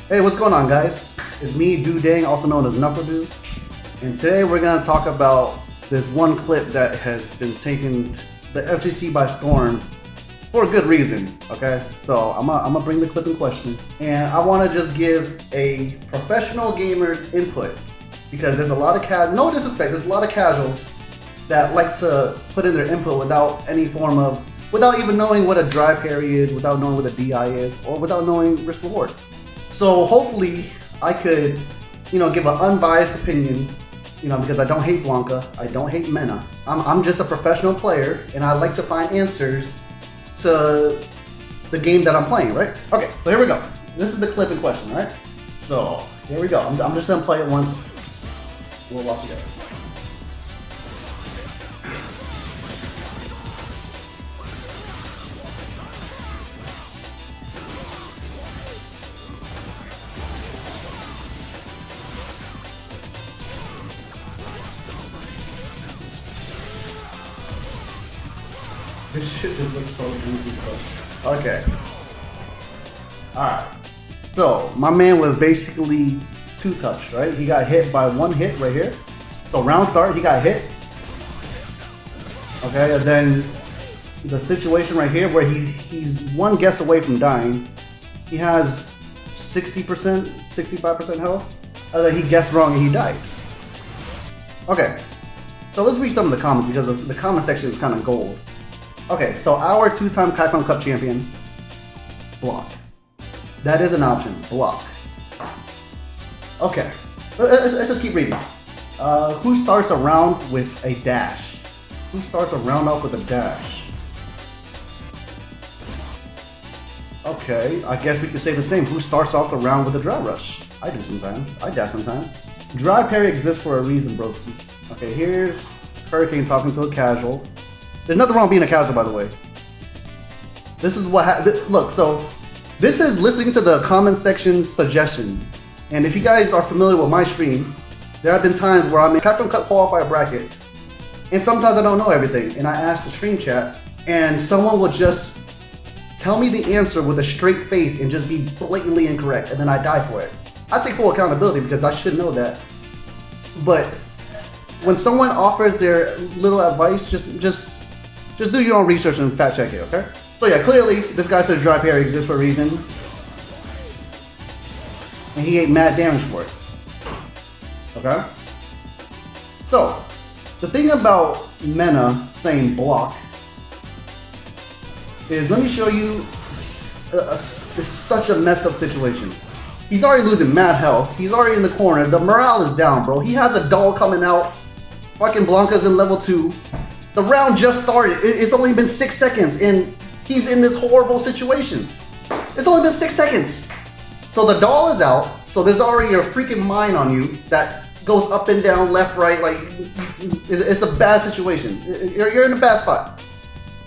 Hey, what's going on, guys? It's me, Dang, also known as Knuckle Dude, and today we're gonna talk about this one clip that has been taking the FGC by storm for a good reason. Okay, so I'm gonna bring the clip in question, and I want to just give a professional gamer's input because there's a lot of no disrespect, there's a lot of casuals that like to put in their input without any form of, without even knowing what a dry parry is, without knowing what a DI is, or without knowing risk reward. So hopefully I could, give an unbiased opinion, because I don't hate Blanka, I don't hate Mena. I'm just a professional player and I like to find answers to the game that I'm playing, right? Okay, so here we go. This is the clip in question, right? So here we go. I'm just gonna play it once. We'll watch together. This shit just looks so goofy. Okay. Alright. So, my man was basically two-touched, right? He got hit by one hit right here. So, round start, he got hit. Okay, and then the situation right here where he's one guess away from dying. He has 60%, 65% health. And then he guessed wrong and he died. Okay. So, let's read some of the comments because the comment section is kind of gold. Okay, so our two-time Capcom Cup champion, block. That is an option, block. Okay, let's just keep reading. Who starts a round with a dash? Who starts a round off with a dash? Okay, I guess we could say the same. Who starts off the round with a dry rush? I do sometimes, I dash sometimes. Dry parry exists for a reason, broski. Okay, here's Hurricane talking to a casual. There's nothing wrong being a casual, by the way. This is what look, so this is listening to the comment section suggestion. And if you guys are familiar with my stream, there have been times where I'm in Capcom Cup qualifier bracket, and sometimes I don't know everything, and I ask the stream chat, and someone will just tell me the answer with a straight face and just be blatantly incorrect, and then I die for it. I take full accountability because I should know that. But when someone offers their little advice, just do your own research and fact check it, okay? So yeah, clearly this guy says dry parry exists for a reason. And he ate mad damage for it. Okay? So, the thing about Mena saying block is, let me show you, it's such a messed up situation. He's already losing mad health. He's already in the corner. The morale is down, bro. He has a doll coming out. Fucking Blanka's in level 2. The round just started. It's only been 6 seconds and he's in this horrible situation. It's only been 6 seconds. So the doll is out. So there's already a freaking mine on you that goes up and down, left, right. Like, it's a bad situation. You're in a bad spot.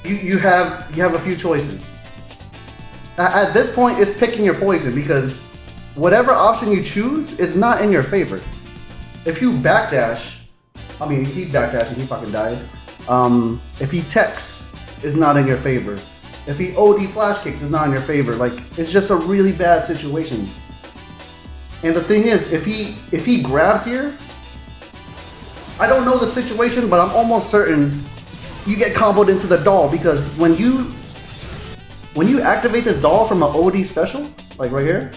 You have a few choices. At this point, it's picking your poison because whatever option you choose is not in your favor. If you backdash, I mean, he backdashed and he fucking died. If he techs, is not in your favor. If he OD flash kicks, is not in your favor. Like, it's just a really bad situation. And the thing is, if he grabs here, I don't know the situation, but I'm almost certain you get comboed into the doll because when you activate this doll from an OD special, like right here,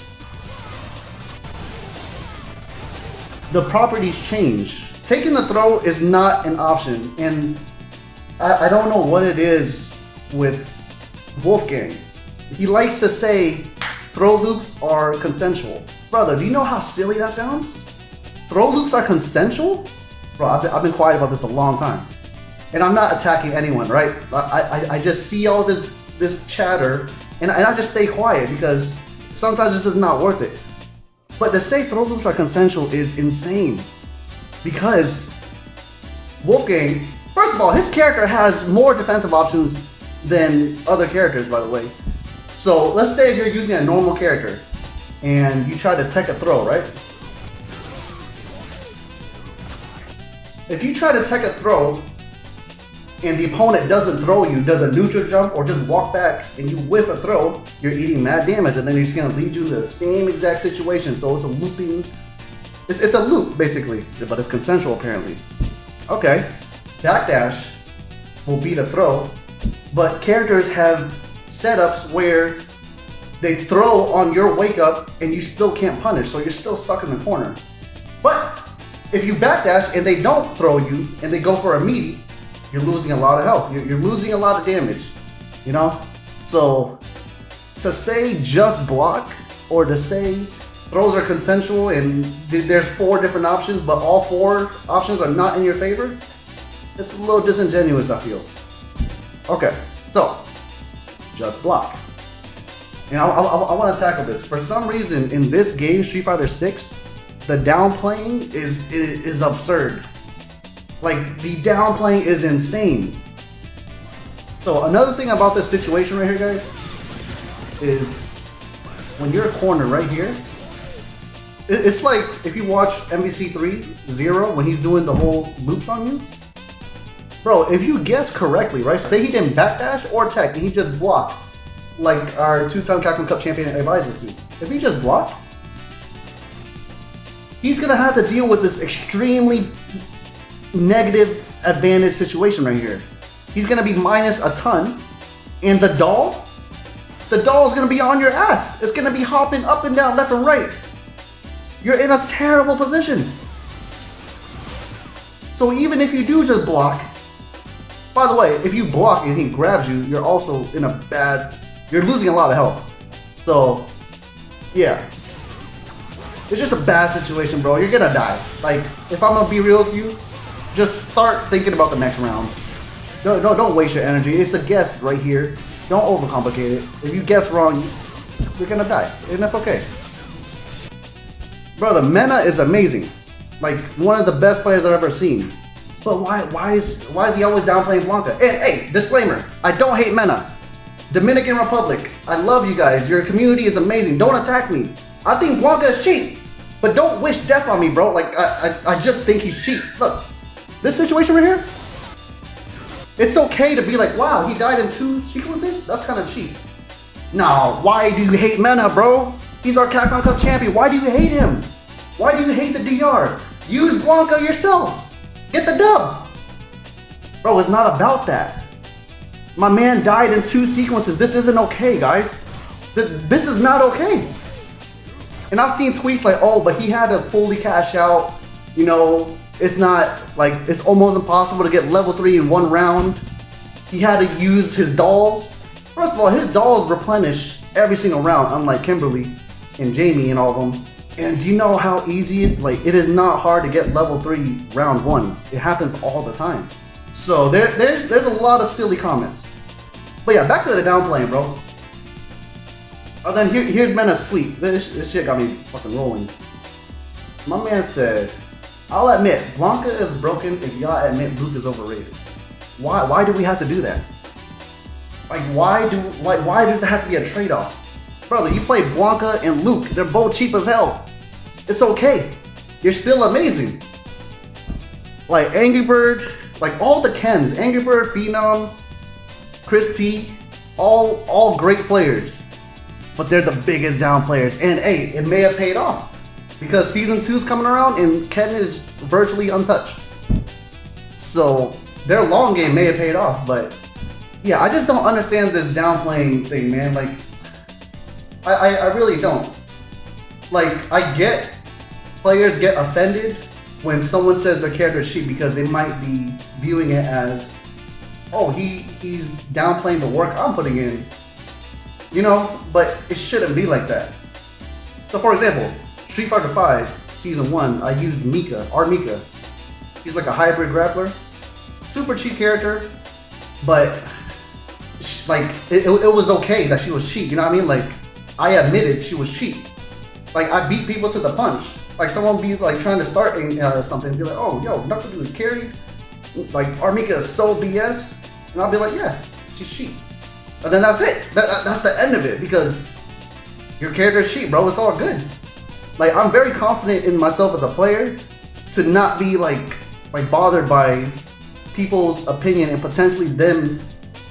the properties change. Taking the throw is not an option, and I don't know what it is with Wolfgang. He likes to say throw loops are consensual. Brother, do you know how silly that sounds? Throw loops are consensual? Bro, I've been quiet about this a long time. And I'm not attacking anyone, right? I just see all this chatter, and I just stay quiet because sometimes this is not worth it. But to say throw loops are consensual is insane. Because Wolfgang, first of all, his character has more defensive options than other characters, by the way. So let's say if you're using a normal character and you try to tech a throw, right? If you try to tech a throw, and the opponent doesn't throw you, does a neutral jump, or just walk back, and you whiff a throw, you're eating mad damage, and then he's gonna lead you to the same exact situation. So it's a looping, it's a loop basically, but it's consensual apparently. Okay, backdash will beat a throw, but characters have setups where they throw on your wake up and you still can't punish, so you're still stuck in the corner. But if you backdash and they don't throw you and they go for a meaty, you're losing a lot of health. You're losing a lot of damage, you know? So to say just block or to say throws are consensual and there's 4 different options, but all 4 options are not in your favor, it's a little disingenuous, I feel. Okay, so just block. And I want to tackle this. For some reason, in this game, Street Fighter 6, the downplaying is absurd. Like, the downplaying is insane. So another thing about this situation right here, guys, is when you're cornered right here, it's like if you watch MVC3 Zero when he's doing the whole loops on you. Bro, if you guess correctly, right? Say he didn't backdash or tech and he just blocked, like our 2-time Capcom Cup champion advises to. If he just blocked, he's gonna have to deal with this extremely negative advantage situation right here. He's gonna be minus a ton, and the doll is gonna be on your ass. It's gonna be hopping up and down, left and right. You're in a terrible position. So even if you do just block, by the way, if you block and he grabs you, you're also in a bad, you're losing a lot of health. So, yeah. It's just a bad situation, bro. You're gonna die. Like, if I'm gonna be real with you, just start thinking about the next round. Don't waste your energy. It's a guess right here. Don't overcomplicate it. If you guess wrong, you're gonna die, and that's okay. Brother, Mena is amazing. Like, one of the best players I've ever seen. But why is he always downplaying Blanka? And hey, disclaimer, I don't hate Mena. Dominican Republic, I love you guys. Your community is amazing. Don't attack me. I think Blanka is cheap, but don't wish death on me, bro. Like, I just think he's cheap. Look, this situation right here, it's okay to be like, wow, he died in 2 sequences? That's kind of cheap. No, why do you hate Mena, bro? He's our Capcom Cup champion. Why do you hate him? Why do you hate the DR? Use Blanka yourself. Get the dub. Bro, it's not about that. My man died in 2 sequences. This isn't okay, guys. This is not okay. And I've seen tweets like, oh, but he had to fully cash out. You know, it's not, like, it's almost impossible to get level 3 in 1 round. He had to use his dolls. First of all, his dolls replenish every single round, unlike Kimberly and Jamie and all of them. And do you know how easy it is not hard to get level 3 round 1. It happens all the time. So there's a lot of silly comments. But yeah, back to the downplaying, bro. Oh, then here's Mena's tweet. This shit got me fucking rolling. My man said, I'll admit, Blanka is broken if y'all admit Luke is overrated. Why do we have to do that? Like, why does there have to be a trade-off? Brother, you play Blanka and Luke. They're both cheap as hell. It's okay. You're still amazing. Like, Angry Bird, like all the Kens, Angry Bird, Phenom, Chris T, all great players. But they're the biggest down players. And hey, it may have paid off. Because Season 2's coming around and Ken is virtually untouched. So, their long game may have paid off, but yeah, I just don't understand this downplaying thing, man. Like, I really don't. Like, I get players get offended when someone says their character is cheap because they might be viewing it as, oh, he's downplaying the work I'm putting in. You know, but it shouldn't be like that. So for example, Street Fighter V Season 1, I used Mika, our Mika. He's like a hybrid grappler. Super cheap character, but like, it was okay that she was cheap, you know what I mean? Like, I admitted she was cheap. Like, I beat people to the punch. Like, someone be like trying to start something and be like, oh, yo, Knuckle Dude is carried. Like, Armika is so BS. And I'll be like, yeah, she's cheap. And then that's it. That's the end of it, because your character is cheap, bro. It's all good. Like, I'm very confident in myself as a player to not be like bothered by people's opinion and potentially them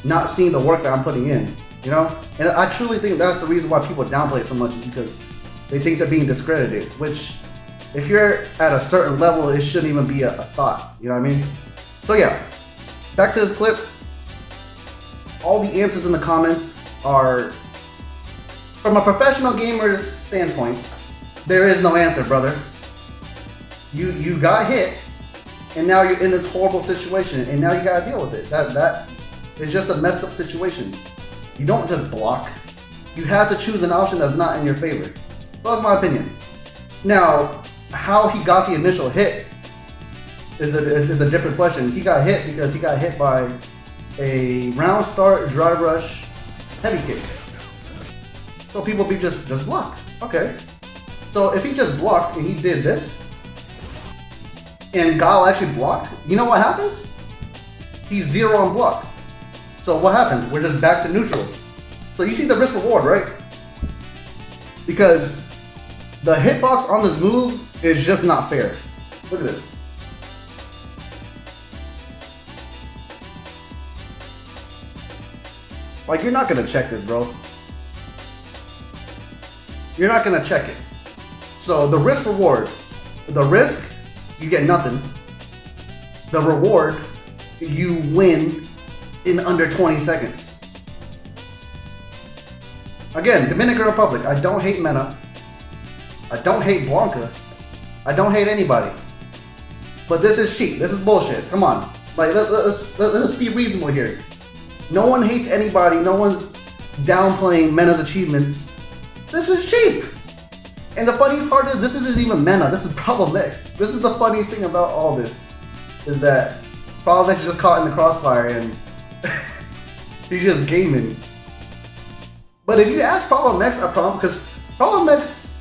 not seeing the work that I'm putting in, you know? And I truly think that's the reason why people downplay so much, is because they think they're being discredited, which if you're at a certain level, it shouldn't even be a thought, you know what I mean? So yeah, back to this clip. All the answers in the comments are, from a professional gamer's standpoint, there is no answer, brother. You got hit, and now you're in this horrible situation, and now you gotta deal with it. That is just a messed up situation. You don't just block. You had to choose an option that's not in your favor. So that's my opinion. Now, how he got the initial hit is a different question. He got hit because he got hit by a round start, dry rush, heavy kick. So people be just block. Okay. So if he just blocked and he did this, and Guile actually blocked, you know what happens? He's 0 on block. So what happens? We're just back to neutral. So you see the risk reward, right? Because the hitbox on this move is just not fair. Look at this. Like, you're not gonna check this, bro. You're not gonna check it. So the risk reward, the risk, you get nothing. The reward, you win in under 20 seconds. Again, Dominican Republic, I don't hate Mena. I don't hate Blanka. I don't hate anybody. But this is cheap. This is bullshit. Come on. Like, let's be reasonable here. No one hates anybody. No one's downplaying Mena's achievements. This is cheap. And the funniest part is, this isn't even Mena. This is Problem X. This is the funniest thing about all this, is that Problem X is just caught in the crossfire and he's just gaming. But if you ask Problem X, because Problem X,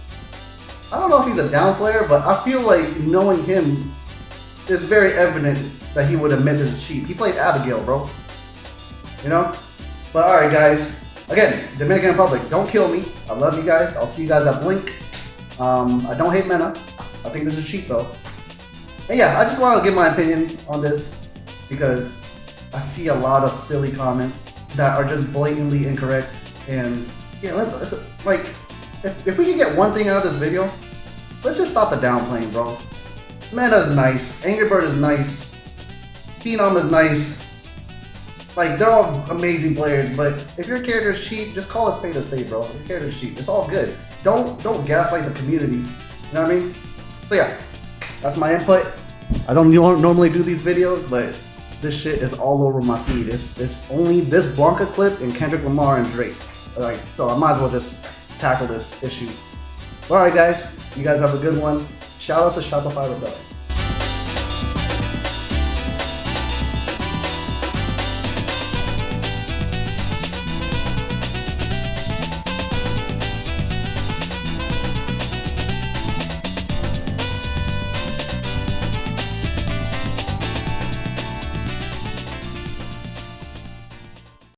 I don't know if he's a down player, but I feel like knowing him, it's very evident that he would admit it's cheap. He played Abigail, bro. You know? But alright, guys. Again, Dominican Republic, don't kill me. I love you guys. I'll see you guys at Blink. I don't hate Mena. I think this is cheap though. And yeah, I just want to give my opinion on this because I see a lot of silly comments that are just blatantly incorrect. And yeah, let's like, if we can get one thing out of this video, let's just stop the downplaying, bro. Mena's nice. Angry Bird is nice. Phenom is nice. Like, they're all amazing players, but if your character is cheap, just call a spade, bro. If your character is cheap, it's all good. Don't gaslight the community. You know what I mean? So yeah, that's my input. I don't normally do these videos, but this shit is all over my feed. It's only this Blanka clip and Kendrick Lamar and Drake. Alright, so I might as well just tackle this issue. Alright guys, you guys have a good one. Shout out to Shopify Rebellion.